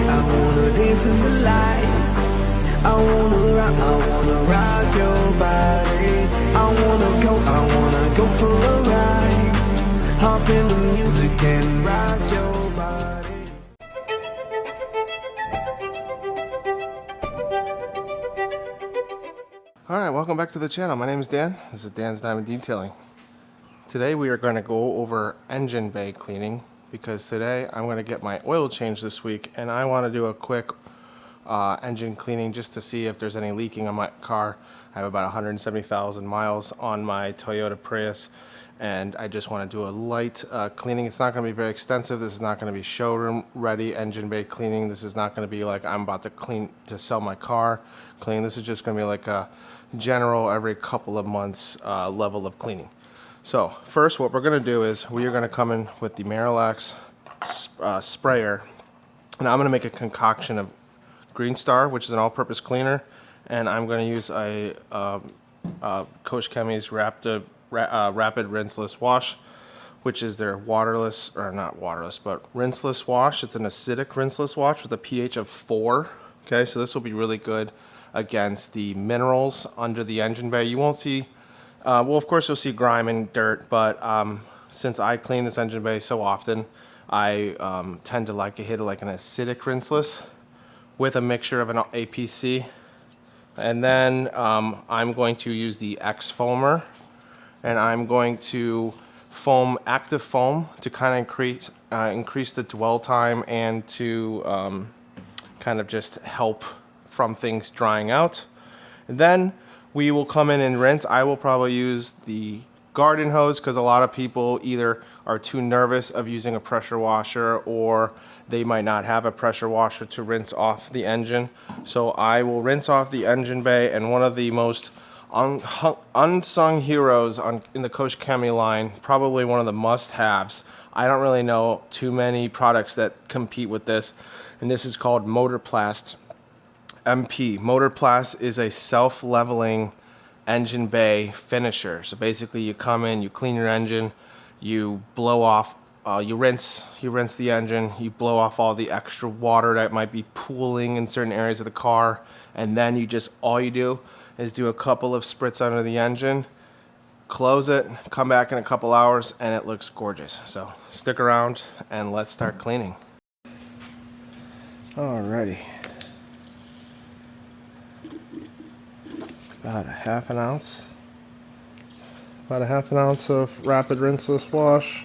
I wanna dance in the lights. I wanna rock your body. I wanna go for a ride. Hop in the music and rock your body. Alright, welcome back to the channel. My name is Dan. This is Dan's Diamond Detailing. Today we are going to go over engine bay cleaning because today I'm going to get my oil changed this week and I want to do a quick engine cleaning just to see if there's any leaking on my car. I have about 170,000 miles on my Toyota Prius and I just want to do a light cleaning. It's not going to be very extensive. This is not going to be showroom ready engine bay cleaning. This is not going to be like I'm about to sell my car cleaning. This is just going to be like a general every couple of months level of cleaning. So first what we're going to do is we are going to come in with the Marolex sprayer, and I'm going to make a concoction of Greenstar, which is an all-purpose cleaner, and I'm going to use a Koch Chemie's rapid rinseless wash, which is their waterless, or not waterless, but rinseless wash. It's an acidic rinseless wash with a pH of 4. Okay, so this will be really good against the minerals under the engine bay. You won't see, well, of course you'll see grime and dirt, but since I clean this engine bay so often, I tend to like to hit like an acidic rinseless with a mixture of an APC. And then I'm going to use the Xfoamer, and I'm going to foam active foam to kind of increase the dwell time and to kind of just help from things drying out. And then we will come in and rinse. I will probably use the garden hose because a lot of people either are too nervous of using a pressure washer or they might not have a pressure washer to rinse off the engine. So I will rinse off the engine bay, and one of the most unsung heroes in the Koch Chemie line, probably one of the must-haves. I don't really know too many products that compete with this, and this is called Motorplast MP. Motorplast is a self-leveling engine bay finisher. So basically you come in, you clean your engine, you blow off, you rinse the engine, you blow off all the extra water that might be pooling in certain areas of the car, and then all you do is do a couple of spritz under the engine, close it, come back in a couple hours, and it looks gorgeous. So stick around and let's start cleaning. Alrighty. About a half an ounce of rapid rinseless wash.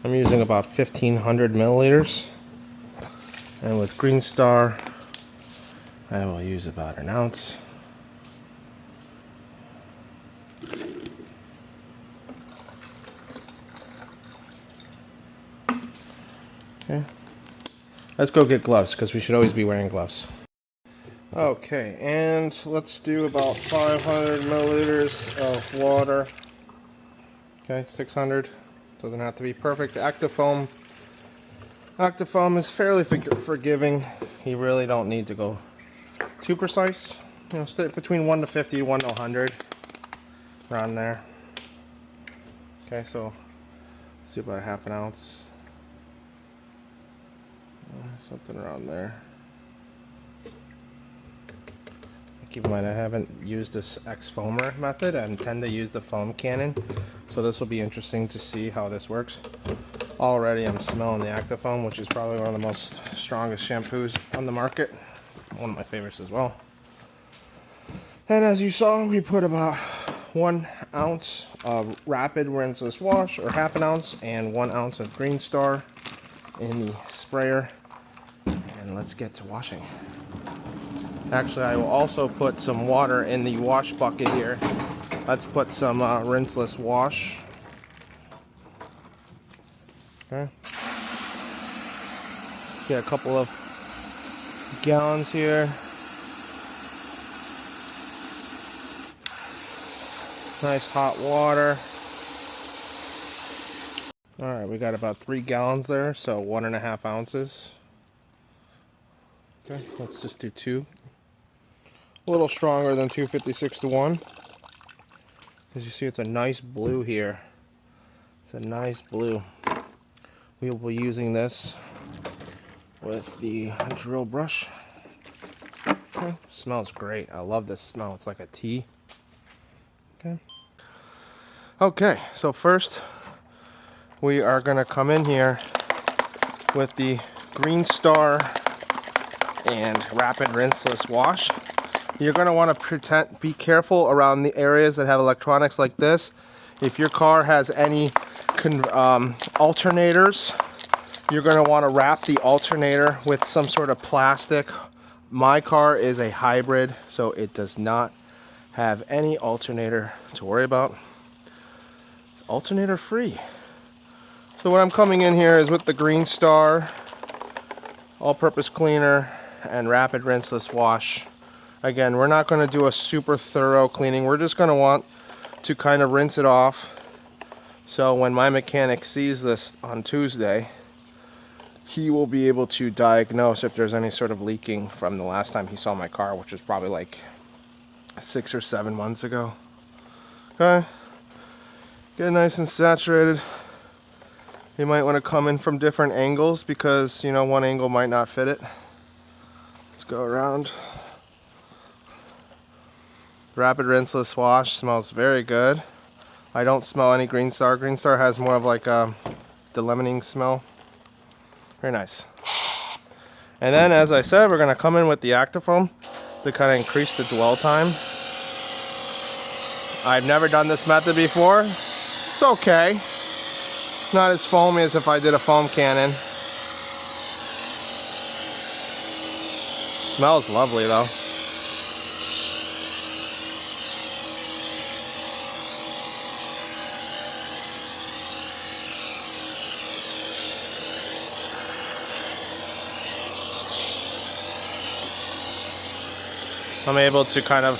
I'm using about 1,500 milliliters, and with Greenstar I will use about an ounce. Okay, let's go get gloves because we should always be wearing gloves. Okay, and let's do about 500 milliliters of water. Okay, 600. Doesn't have to be perfect. Active foam is fairly forgiving. You really don't need to go too precise. You know, stay between 1 to 50, 1 to 100, around there. Okay, so let's do about a half an ounce. Something around there. Keep in mind, I haven't used this Xfoamer method. I intend to use the foam cannon, so this will be interesting to see how this works. Already I'm smelling the active foam, which is probably one of the most strongest shampoos on the market. One of my favorites as well. And as you saw, we put about 1 ounce of rapid rinseless wash, or half an ounce, and 1 ounce of Greenstar in the sprayer. And let's get to washing. Actually, I will also put some water in the wash bucket here. Let's put some rinseless wash. Okay. Get a couple of gallons here. Nice hot water. Alright, we got about 3 gallons there, so 1.5 ounces. Okay, let's just do 2. A little stronger than 256 to 1. As you see, it's a nice blue here. It's a nice blue. we will be using this with the drill brush. Okay. Smells great. I love this smell. It's like a tea. Okay. Okay, so first we are going to come in here with the Greenstar and Rapid Rinseless Wash. You're going to want to be careful around the areas that have electronics like this. If your car has any alternators, you're going to want to wrap the alternator with some sort of plastic. My car is a hybrid, so it does not have any alternator to worry about. It's alternator free. So what I'm coming in here is with the Greenstar all-purpose cleaner and Rapid Rinseless Wash. Again, we're not going to do a super thorough cleaning. We're just going to want to kind of rinse it off. So when my mechanic sees this on Tuesday, he will be able to diagnose if there's any sort of leaking from the last time he saw my car, which was probably like 6 or 7 months ago. Okay, get it nice and saturated. You might want to come in from different angles because, you know, one angle might not fit it. Let's go around. Rapid Rinseless Wash smells very good. I don't smell any Greenstar. Greenstar has more of like a de-lemoning smell. Very nice. And then, as I said, we're going to come in with the Actifoam to kind of increase the dwell time. I've never done this method before. It's okay. It's not as foamy as if I did a foam cannon. Smells lovely though. I'm able to kind of,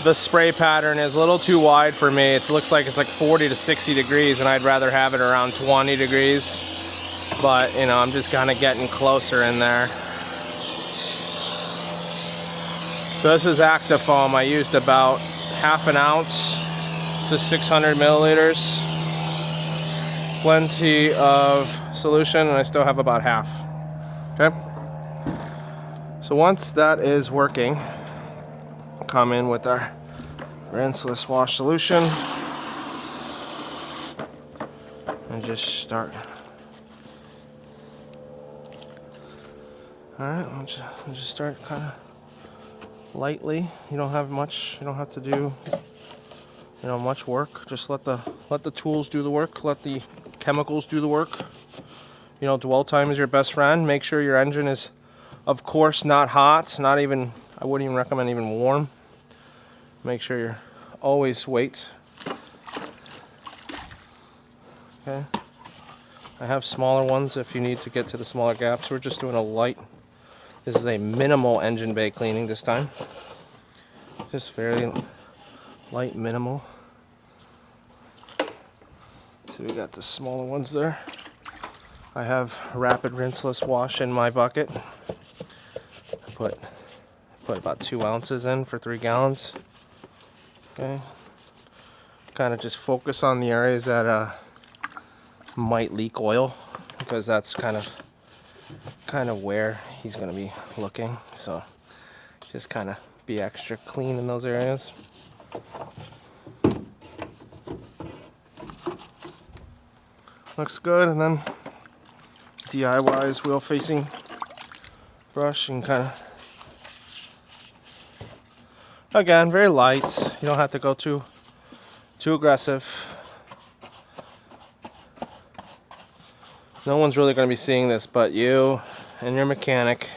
the spray pattern is a little too wide for me. It looks like it's like 40 to 60 degrees and I'd rather have it around 20 degrees. But, you know, I'm just kind of getting closer in there. So this is Actifoam. I used about half an ounce to 600 milliliters. Plenty of solution and I still have about half. Okay. So once that is working, come in with our rinseless wash solution and just start. Alright, we'll just start kind of lightly. You don't have much, you don't have to do, you know, much work. Just let the tools do the work, let the chemicals do the work. You know, dwell time is your best friend. Make sure your engine is, of course, not hot, not even, I wouldn't even recommend even warm. Make sure you're always wait. Okay. I have smaller ones if you need to get to the smaller gaps. We're just doing a light. This is a minimal engine bay cleaning this time. Just very light, minimal. So we got the smaller ones there. I have Rapid Rinseless Wash in my bucket. I put about 2 ounces in for 3 gallons. Okay. Kind of just focus on the areas that might leak oil, because that's kind of where he's going to be looking. So just kind of be extra clean in those areas. Looks good. And then DIY's wheel facing brush and kind of, again, very light. You don't have to go too aggressive. No one's really going to be seeing this but you and your mechanic.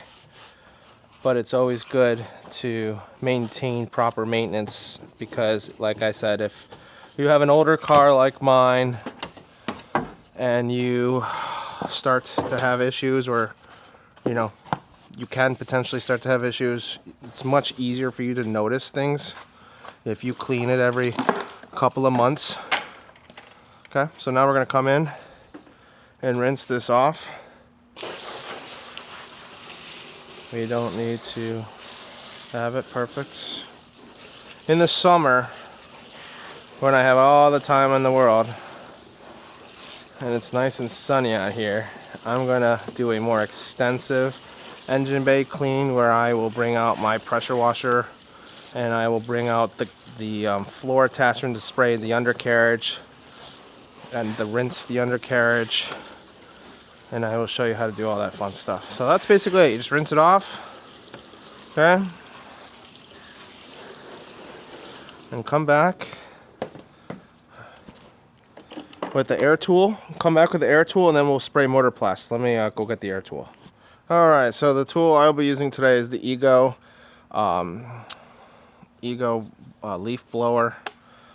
But it's always good to maintain proper maintenance because, like I said, if you have an older car like mine and you start to have issues, or, you know, you can potentially start to have issues, it's much easier for you to notice things if you clean it every couple of months. Okay, so now we're going to come in and rinse this off. We don't need to have it perfect. In the summer, when I have all the time in the world and it's nice and sunny out here, I'm gonna do a more extensive engine bay clean where I will bring out my pressure washer and I will bring out the floor attachment to spray the undercarriage and the rinse the undercarriage, and I will show you how to do all that fun stuff. So that's basically it. You just rinse it off, okay, and come back with the air tool. Come back with the air tool and then we'll spray Motorplast. Let me go get the air tool. Alright, so the tool I'll be using today is the Ego leaf blower.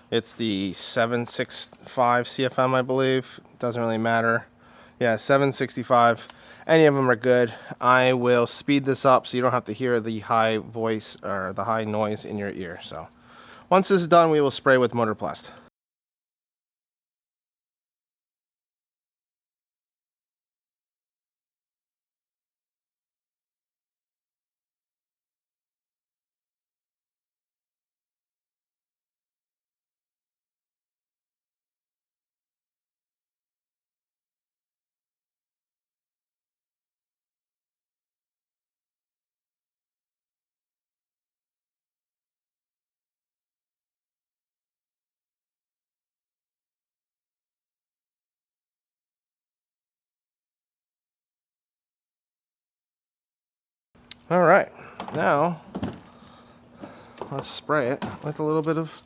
It's the 765 CFM, I believe. Doesn't really matter. Yeah, 765. Any of them are good. I will speed this up so you don't have to hear the high voice or the high noise in your ear. So once this is done, we will spray with Motorplast. Alright, now let's spray it with a little bit of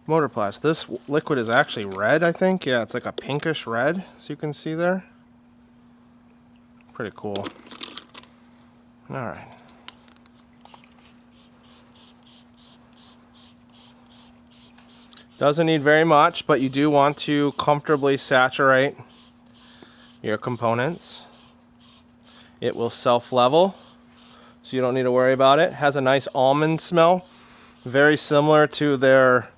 Motorplast. This liquid is actually red, I think. Yeah, it's like a pinkish red, as you can see there. Pretty cool. Alright. Doesn't need very much, but you do want to comfortably saturate your components. It will self-level, so you don't need to worry about it. It has a nice almond smell, very similar to their,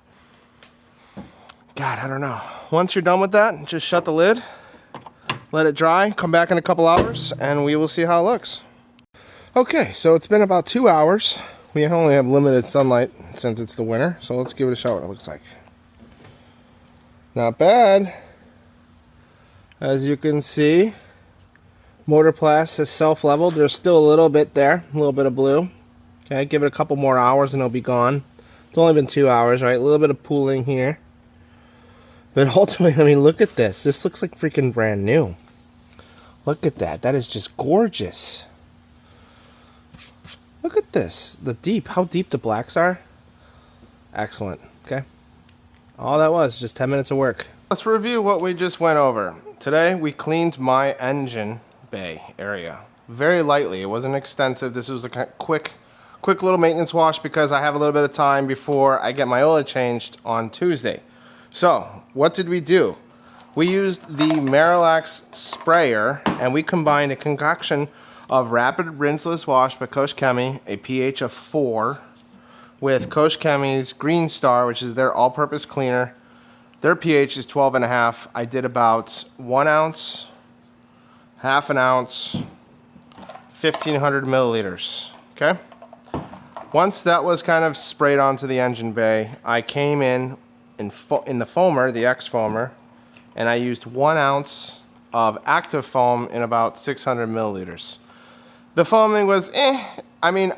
God, I don't know. Once you're done with that, just shut the lid, let it dry, come back in a couple hours, and we will see how it looks. Okay, so it's been about 2 hours. We only have limited sunlight since it's the winter, so let's give it a shot what it looks like. Not bad. As you can see, Motorplast is self-leveled. There's still a little bit there, a little bit of blue. Okay, give it a couple more hours and it'll be gone. It's only been 2 hours, right? A little bit of pooling here. But ultimately, I mean, look at this. This looks like freaking brand new. Look at that. That is just gorgeous. Look at this. How deep the blacks are. Excellent. Okay. All that was, just 10 minutes of work. Let's review what we just went over. Today, we cleaned my engine bay area very lightly. It wasn't extensive. This was a quick little maintenance wash because I have a little bit of time before I get my oil changed on Tuesday. So, what did we do? We used the Marolex sprayer and we combined a concoction of Rapid Rinsless Wash by Koch Chemie, a pH of 4, with Koch Chemie's Greenstar, which is their all-purpose cleaner. Their pH is 12.5. I did about 1 ounce, half an ounce, 1,500 milliliters, okay? Once that was kind of sprayed onto the engine bay, I came in the foamer, the Xfoamer, and I used 1 ounce of active foam in about 600 milliliters. The foaming was I mean,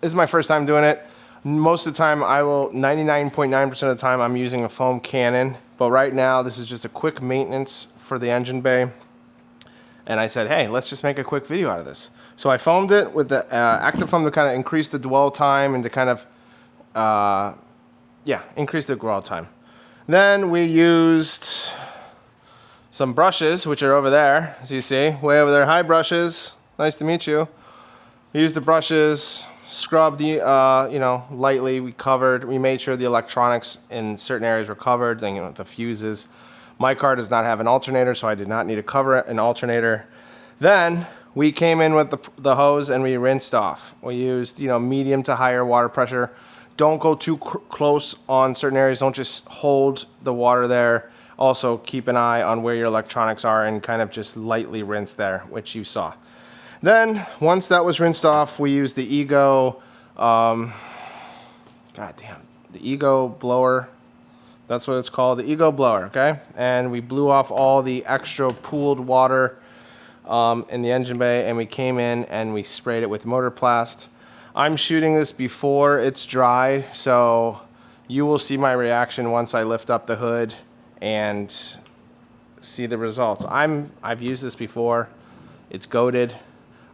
this is my first time doing it. Most of the time, 99.9% of the time, I'm using a foam cannon. But right now, this is just a quick maintenance for the engine bay. And I said, hey, let's just make a quick video out of this. So I foamed it with the active foam to kind of increase the dwell time and to kind of, increase the dwell time. Then we used some brushes, which are over there, as you see, way over there. Hi, brushes. Nice to meet you. We used the brushes, scrubbed the, lightly. We made sure the electronics in certain areas were covered, the fuses. My car does not have an alternator, so I did not need to cover an alternator. Then we came in with the hose and we rinsed off. We used, medium to higher water pressure. Don't go too close on certain areas. Don't just hold the water there. Also, keep an eye on where your electronics are and kind of just lightly rinse there, which you saw. Then, once that was rinsed off, we used the Ego, the Ego blower. That's what it's called, the Ego blower, okay? And we blew off all the extra pooled water in the engine bay, and we came in and we sprayed it with Motorplast. I'm shooting this before it's dry, so you will see my reaction once I lift up the hood and see the results. I've used this before. It's goated.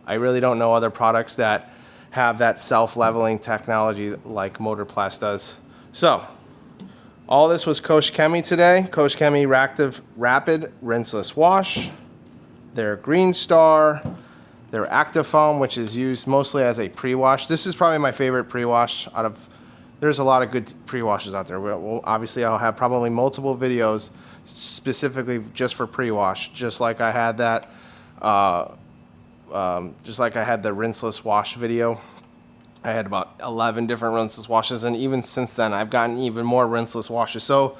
I really don't know other products that have that self-leveling technology like Motorplast does. So, all this was Koch Chemie today. Koch Chemie Rapid Rinseless Wash. Their Greenstar. Their Xfoamer, which is used mostly as a pre-wash. This is probably my favorite pre-wash out of... There's a lot of good pre-washes out there. Well, obviously, I'll have probably multiple videos specifically just for pre-wash, just like I had that... just like I had the rinseless wash video. I had about 11 different rinseless washes, and even since then I've gotten even more rinseless washes. So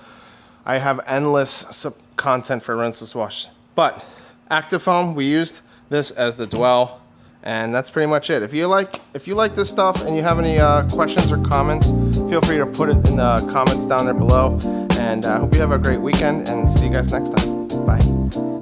I have endless content for rinseless washes. But Xfoamer, we used this as the dwell, and that's pretty much it. If you like this stuff and you have any questions or comments, feel free to put it in the comments down there below. And I hope you have a great weekend, and see you guys next time. Bye.